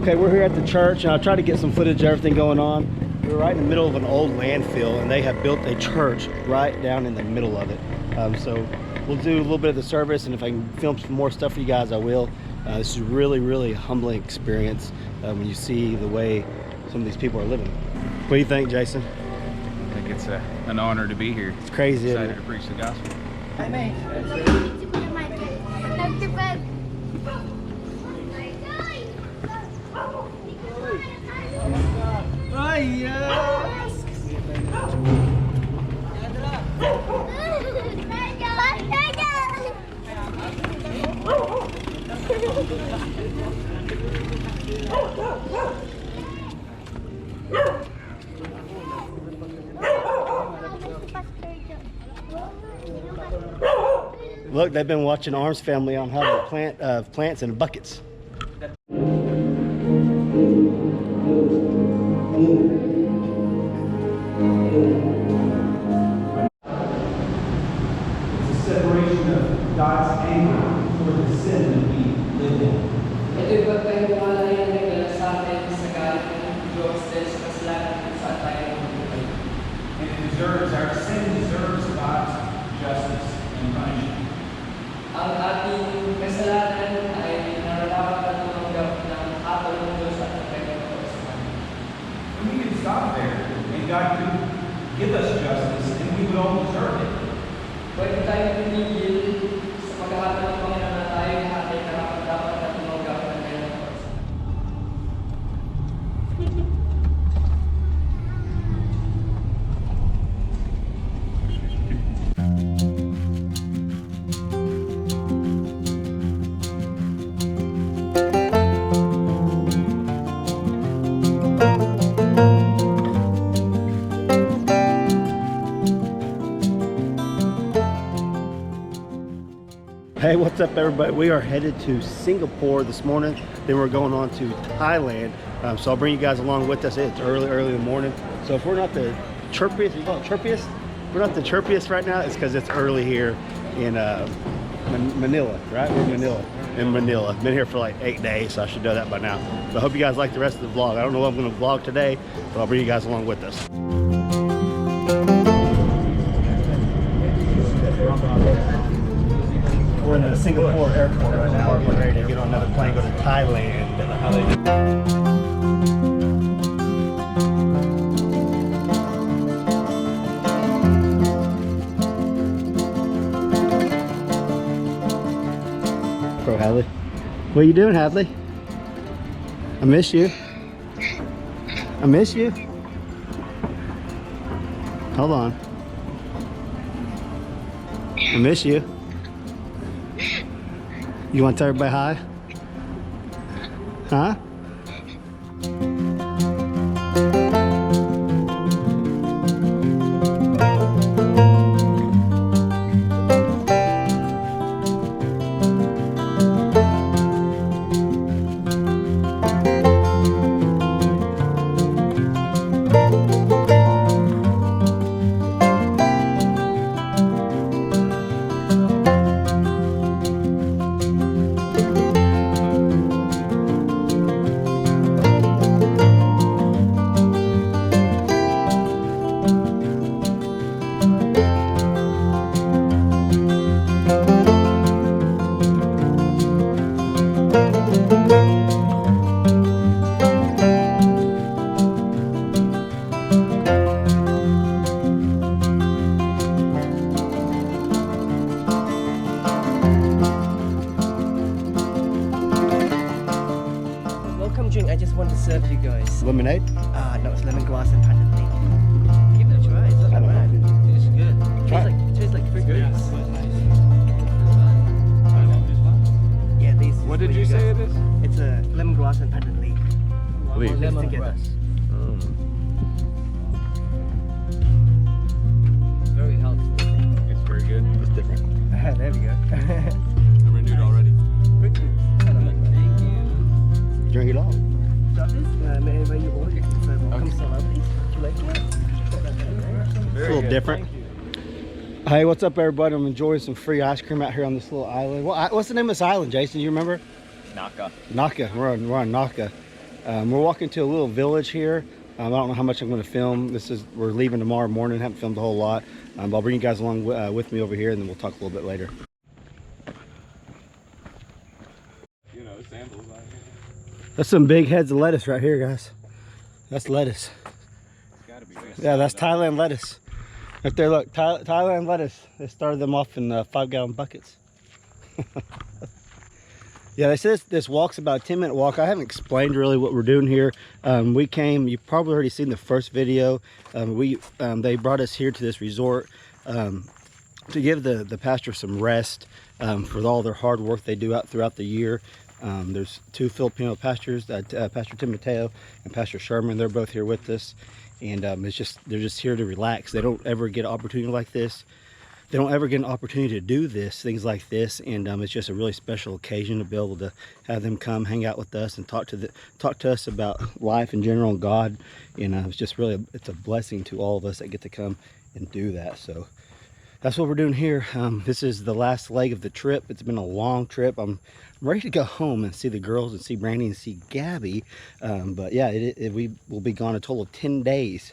Okay, we're here at the church, and I'll try to get some footage of everything going on. We're right in the middle of an old landfill, and they have built a church right down in the middle of it. So we'll do a little bit of the service, and if I can film some more stuff for you guys, I will. This is really a humbling experience when you see the way some of these people are living. What do you think, Jason? I think it's an honor to be here. It's crazy, Excited isn't it? to preach the gospel. Hi, mate. Look, they've been watching Arms Family on how to plant plants in buckets. Separation of God's anger for the sin that we live in. Ito'y pagkahiwalay na nagdala sa atin sa galit ng Diyos dahil sa kasalanan kung saan tayo nabubuhay. And it deserves, our sin deserves God's justice and punishment. Ang ating kasalanan ay nararapat na tumanggap ng hatol ng Diyos at pagkakataon sa kanya. And we could stop there, and God could give us justice, and we would all deserve it. Pwede tayong tumigil sa paghahatol ng Panginoon na tayo lahat ay karapat-dapat na tumanggap ng kanyang pagkakataon. Hey, what's up everybody? We are headed to Singapore this morning, then we're going on to Thailand. So I'll bring you guys along with us. It's early in the morning. So if we're not the chirpiest, you call it chirpiest? We're not the chirpiest right now, it's because it's early here in Manila, right? We're in Manila. In Manila. Been here for like 8 days, so I should know that by now. But I hope you guys like the rest of the vlog. I don't know what I'm going to vlog today, but I'll bring you guys along with us. We're in the Singapore airport right now. We're getting ready to get on another plane, go to Thailand. Bro, Hadley. What are you doing, Hadley? I miss you. I miss you. Hold on. I miss you. You want to tell everybody hi? Huh? Drink, I just want to serve you guys. Lemonade? No, it's lemongrass and panda tea. Give it a try. It's not I don't bad. know. It's good. Try it. Tastes like fruit juice. Yeah, these. What did you say it is? It's a lemongrass and panda leaf. Leaf. Mixed together. Very healthy. It's very good. It's different. There we go. I renewed already. Thank you. Drink it all. Wherever you order, you can say welcome salad, please. Would you like it? It's a little different. Hey, what's up everybody? I'm enjoying some free ice cream out here on this little island. What's the name of this island, Jason? You remember? Naka. Naka. We're on Naka. We're walking to a little village here. I don't know how much I'm going to film. We're leaving tomorrow morning. Haven't filmed a whole lot. I'll bring you guys along with me over here, and then we'll talk a little bit later. You know, sandals out here. That's some big heads of lettuce right here, guys. That's lettuce. It's gotta be. Yeah, that's Thailand lettuce. Right there, look, Thailand lettuce. They started them off in 5-gallon buckets. Yeah, they said this walk's about a 10-minute walk. I haven't explained really what we're doing here. We came, you've probably already seen the first video. They brought us here to this resort to give the pastor some rest for all their hard work they do out throughout the year. There's 2 Filipino pastors, Pastor Tim Mateo and Pastor Sherman. They're both here with us, and they're just here to relax. They don't ever get an opportunity like this. They don't ever get an opportunity to do things like this, and it's just a really special occasion to be able to have them come hang out with us and talk to us about life in general and God. And it's a blessing to all of us that get to come and do that. So that's what we're doing here. This is the last leg of the trip. It's been a long trip. I'm ready to go home and see the girls and see Brandy and see Gabby. But yeah, we will be gone a total of 10 days.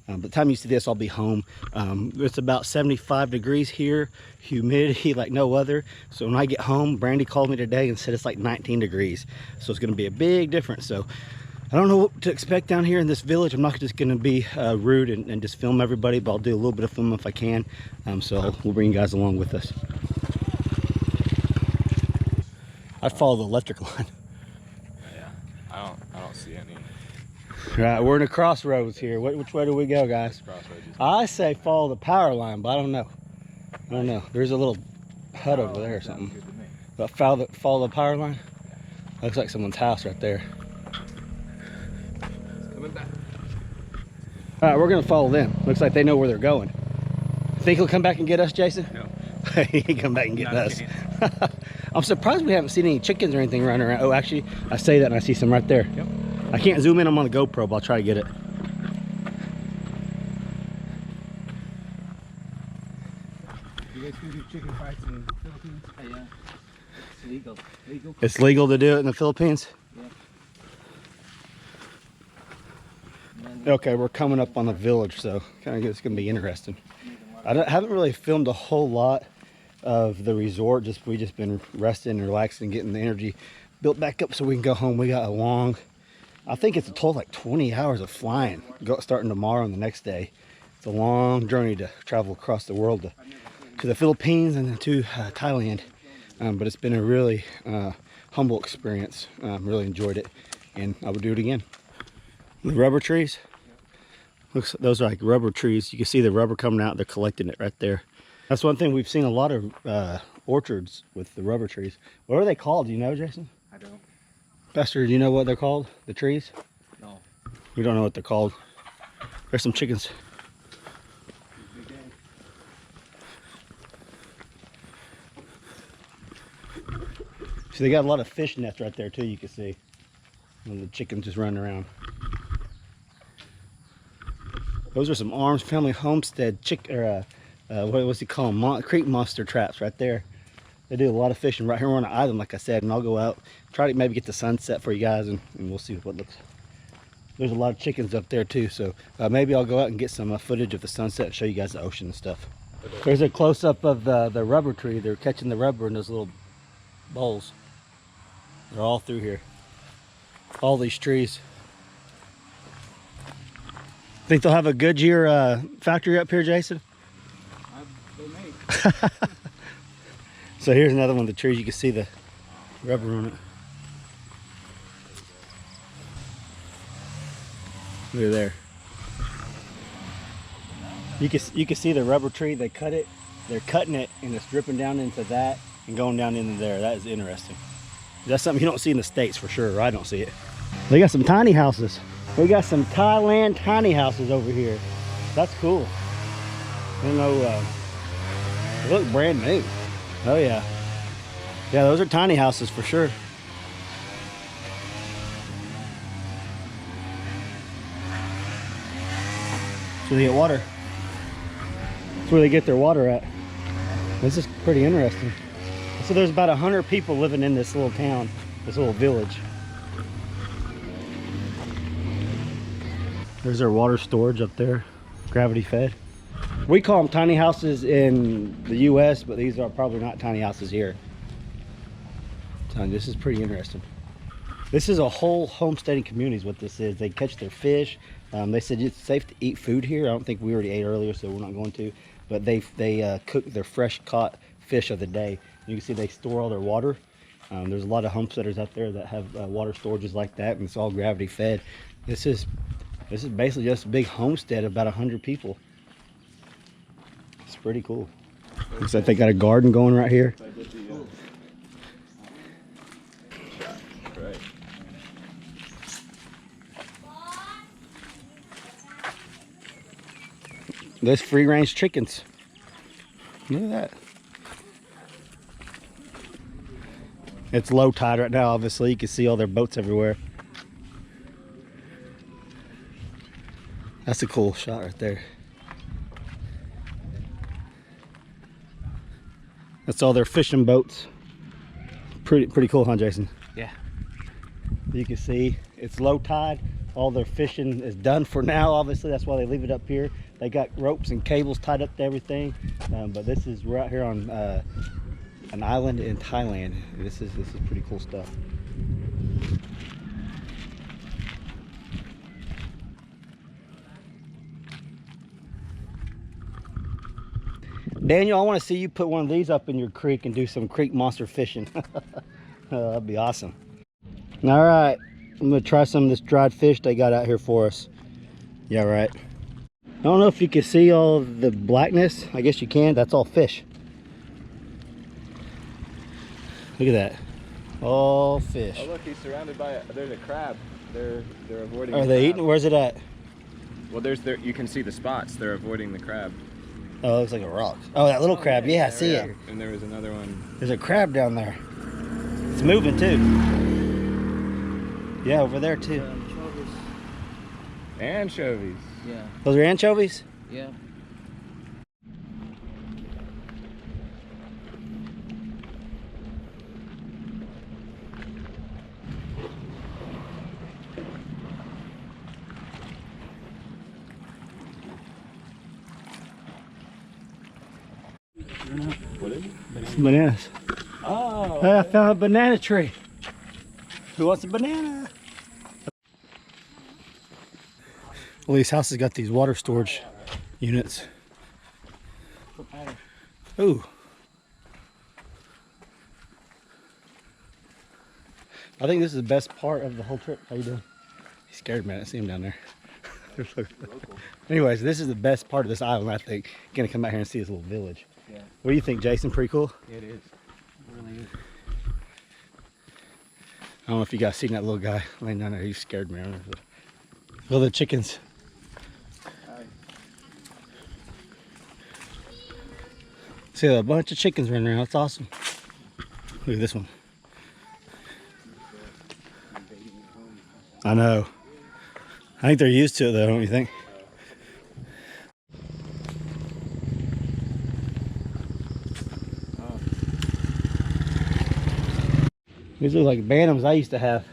By the time you see this, I'll be home. It's about 75 degrees here, humidity like no other. So when I get home, Brandy called me today and said it's like 19 degrees. So it's going to be a big difference. So I don't know what to expect down here in this village. I'm not just going to be rude and just film everybody, but I'll do a little bit of filming if I can. So we'll bring you guys along with us. I follow the electric line. Yeah. I don't see any. Right, we're in a crossroads here. Which way do we go, guys? I say follow the power line, but I don't know. There's a little hut over there or something. But follow the power line? Looks like someone's house right there. Coming back. All right, we're gonna follow them. Looks like they know where they're going. Think he'll come back and get us, Jason? No. He can come back and get us. I'm surprised we haven't seen any chickens or anything running around. Oh, actually, I say that and I see some right there. Yep. I can't zoom in. I'm on the GoPro, but I'll try to get it. You guys can do chicken fights in the Philippines? Yeah. It's legal. It's legal to do it in the Philippines? Yeah. Okay, we're coming up on the village, so it's going to be interesting. I haven't really filmed a whole lot of the resort. We just been resting and relaxing, getting the energy built back up so we can go home. We got a long, I think it's a total like 20 hours of flying, starting tomorrow and the next day. It's a long journey to travel across the world to the Philippines and then to Thailand. But it's been a really humble experience. Really enjoyed it, and I would do it again. The rubber trees, those are like rubber trees. You can see the rubber coming out. They're collecting it right there. That's one thing we've seen a lot of orchards with the rubber trees. What are they called? Do you know, Jason? I don't. Pastor, do you know what they're called? The trees? No. We don't know what they're called. There's some chickens. See, they got a lot of fish nets right there too, you can see. And the chickens just running around. Those are some Arms Family Homestead what's he call them? Creek monster traps right there. They do a lot of fishing right here on the island, like I said, and I'll go out, try to maybe get the sunset for you guys, and we'll see what looks. There's a lot of chickens up there too, so maybe I'll go out and get some footage of the sunset and show you guys the ocean and stuff. There's a close-up of the rubber tree. They're catching the rubber in those little bowls. They're all through here. All these trees. Think they'll have a Goodyear factory up here, Jason? They may. So here's another one of the trees. You can see the rubber on it. Look at there. You can see the rubber tree. They cut it. They're cutting it, and it's dripping down into that and going down into there. That is interesting. That's something you don't see in the States for sure. I don't see it. They got some tiny houses. We got some Thailand tiny houses over here. That's cool. I don't know. They look brand new. Oh yeah. Yeah, those are tiny houses for sure. So they get water. That's where they get their water at. This is pretty interesting. So there's about 100 people living in this little town, this little village. There's our water storage up there, gravity fed. We call them tiny houses in the US, but these are probably not tiny houses here. So this is pretty interesting. This is a whole homesteading community is what this is. They catch their fish. They said it's safe to eat food here. I don't think we already ate earlier, so we're not going to. But they cook their fresh caught fish of the day. You can see they store all their water. There's a lot of homesteaders out there that have water storages like that, and it's all gravity fed. This is basically just a big homestead of about 100 people. It's pretty cool. Looks like they got a garden going right here. Right. There's free range chickens. Look at that. It's low tide right now, obviously. You can see all their boats everywhere. That's a cool shot right there. That's all their fishing boats. Pretty cool, huh, Jason? Yeah. You can see it's low tide. All their fishing is done for now, obviously. That's why they leave it up here. They got ropes and cables tied up to everything. But this is, we're out here on an island in Thailand. This is pretty cool stuff. Daniel, I want to see you put one of these up in your creek and do some creek monster fishing. That'd be awesome. All right, I'm gonna try some of this dried fish they got out here for us. Yeah, right. I don't know if you can see all of the blackness. I guess you can. That's all fish. Look at that. All fish. Oh look, he's surrounded by there's a crab. They're avoiding. Are the they crab. eating? Where's it at? Well, you can see the spots. They're avoiding the crab. Oh, it looks like a rock. Oh, that little crab. Yeah, I see it. And there was another one. There's a crab down there. It's moving too. Yeah, over there too. Anchovies. Yeah. Those are anchovies? Yeah. What is it? Bananas. Oh. Hey, I found a banana tree. Who wants a banana? Well, these houses got these water storage units. Ooh. I think this is the best part of the whole trip. How you doing? He's scared, man. I see him down there. Anyways, this is the best part of this island, I think. Gonna come out here and see this little village. Yeah. What do you think, Jason? Pretty cool? It is. Really is. I don't know if you guys seen that little guy laying down there. He scared me. Look at the chickens. See a bunch of chickens running around. That's awesome. Look at this one. I know. I think they're used to it though, don't you think? These look like bantams I used to have.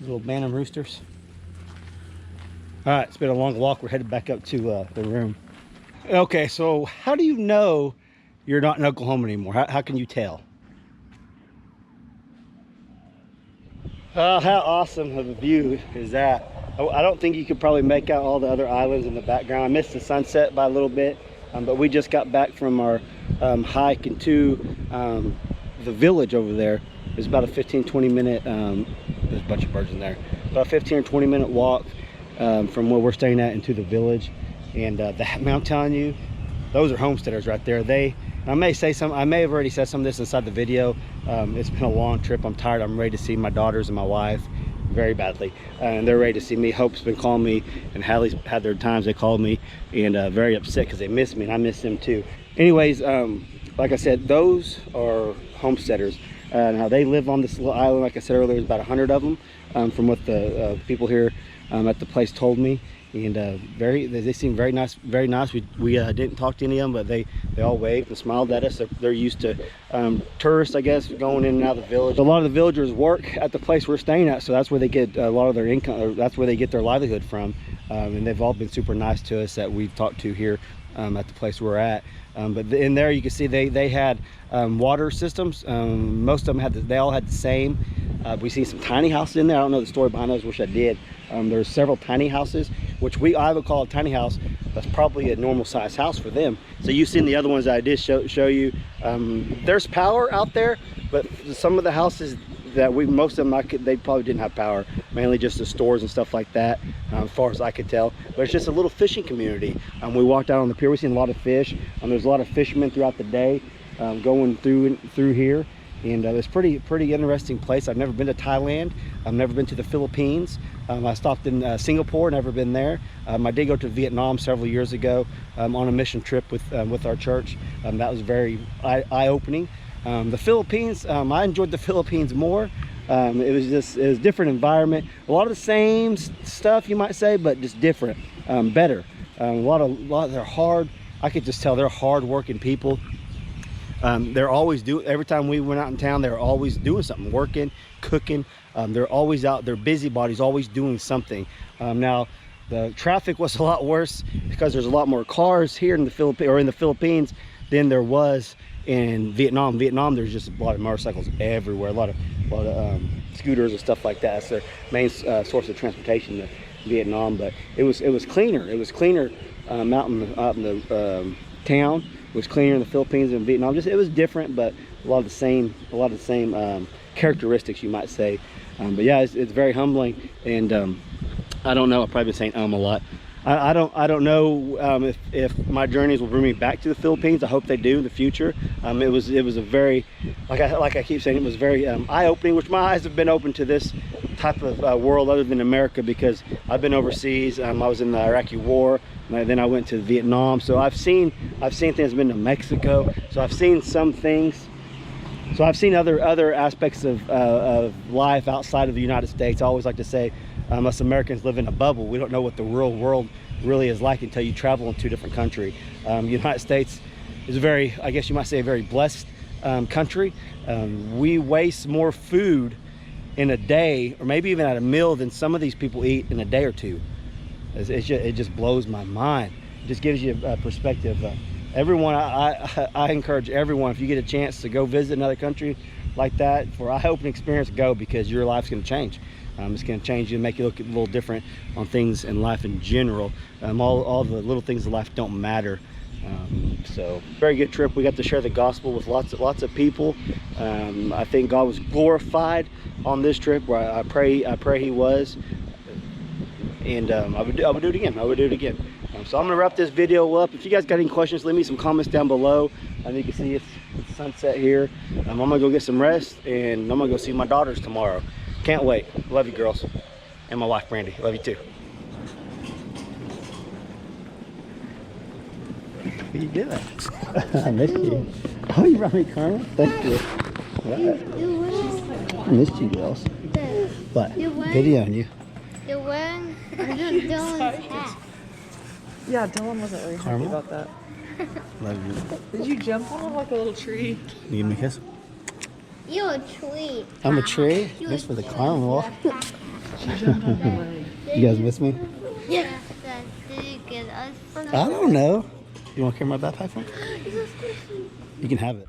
Little bantam roosters. All right, it's been a long walk. We're headed back up to the room. Okay, so how do you know you're not in Oklahoma anymore? How can you tell? Oh, how awesome of a view is that? I don't think you could probably make out all the other islands in the background. I missed the sunset by a little bit, but we just got back from our hike into the village over there. It's about a 15-20 minute, there's a bunch of birds in there, about a 15 or 20 minute walk from where we're staying at into the village. And I'm telling you, those are homesteaders right there. I may have already said some of this inside the video. It's been a long trip. I'm tired. I'm ready to see my daughters and my wife very badly, and they're ready to see me. Hope's been calling me, and Hallie's had their times they called me, and very upset because they miss me, and I miss them too. Anyways, like I said, those are homesteaders. Now they live on this little island. Like I said earlier, there's about 100 of them, from what the people here at the place told me. And they seem very nice, very nice. We didn't talk to any of them, but they all waved and smiled at us. They're used to tourists, I guess, going in and out of the village. A lot of the villagers work at the place we're staying at, so that's where they get a lot of their income, or that's where they get their livelihood from. and they've all been super nice to us that we've talked to here at the place we're at. But in there you can see they had water systems. Most of them they all had the same. We see some tiny houses in there. I don't know the story behind those, wish I did. There's several tiny houses, which I would call a tiny house. That's probably a normal size house for them. So you've seen the other ones that I did show you. There's power out there, but some of the houses that most of them, they probably didn't have power, mainly just the stores and stuff like that, as far as I could tell. But it's just a little fishing community. We walked out on the pier, we seen a lot of fish. There's a lot of fishermen throughout the day going through here. And it's pretty interesting place. I've never been to Thailand. I've never been to the Philippines. I stopped in Singapore, never been there. I did go to Vietnam several years ago on a mission trip with our church. That was very eye-opening. The Philippines, I enjoyed the Philippines more. It was different environment. A lot of the same stuff, you might say, but just different, better. A lot of they're hard. I could just tell they're hard-working people. They're always every time we went out in town, they're always doing something, working, cooking. They're always out, they're busybodies, always doing something. Now the traffic was a lot worse because there's a lot more cars here in the Philippines than there was in Vietnam. There's just a lot of motorcycles everywhere, a lot of scooters and stuff like that. That's their main source of transportation to Vietnam. But it was cleaner. It was cleaner out in the town. It was cleaner in the Philippines and Vietnam. It was different, but a lot of the same characteristics, you might say. But yeah, it's very humbling. And I don't know. I've probably been saying a lot. I don't know if my journeys will bring me back to the Philippines. I hope they do in the future. It was a very, like I keep saying, it was very eye-opening, which my eyes have been open to this type of world other than America, because I've been overseas. I was in the Iraqi war, and then I went to Vietnam. So I've seen things. I've been to Mexico, so I've seen some things. So I've seen other aspects of life outside of the United States. I always like to say, us Americans live in a bubble. We don't know what the real world really is like until you travel into a different country. The United States is a very, I guess you might say, a very blessed country. We waste more food in a day, or maybe even at a meal, than some of these people eat in a day or two. It just blows my mind. It just gives you a perspective. Everyone, I encourage everyone, if you get a chance to go visit another country like that for eye-opening experience, go, because your life's going to change. It's going to change you and make you look a little different on things in life in general. All the little things in life don't matter. So very good trip. We got to share the gospel with lots of people. I think God was glorified on this trip. Where I pray He was, and I would do it again. I would do it again. So I'm gonna wrap this video up. If you guys got any questions, leave me some comments down below. You can see it's sunset here. I'm gonna go get some rest, and I'm gonna go see my daughters tomorrow. Can't wait. Love you, girls, and my wife Brandy. Love you too. What are you doing? I missed you. Oh, you brought me caramel? Thank you. What? I missed you, girls. What? Videoing you. You're wearing Dylan's hat. Yeah, Dylan wasn't really happy about that. Love you. Did you jump on him like a little tree? You give me a kiss? You're a tree. I'm a tree? Thanks for the caramel. She jumped on the leg. You guys miss me? Yeah. Did you get us? I don't know. You want to carry my backpack for me? You can have it.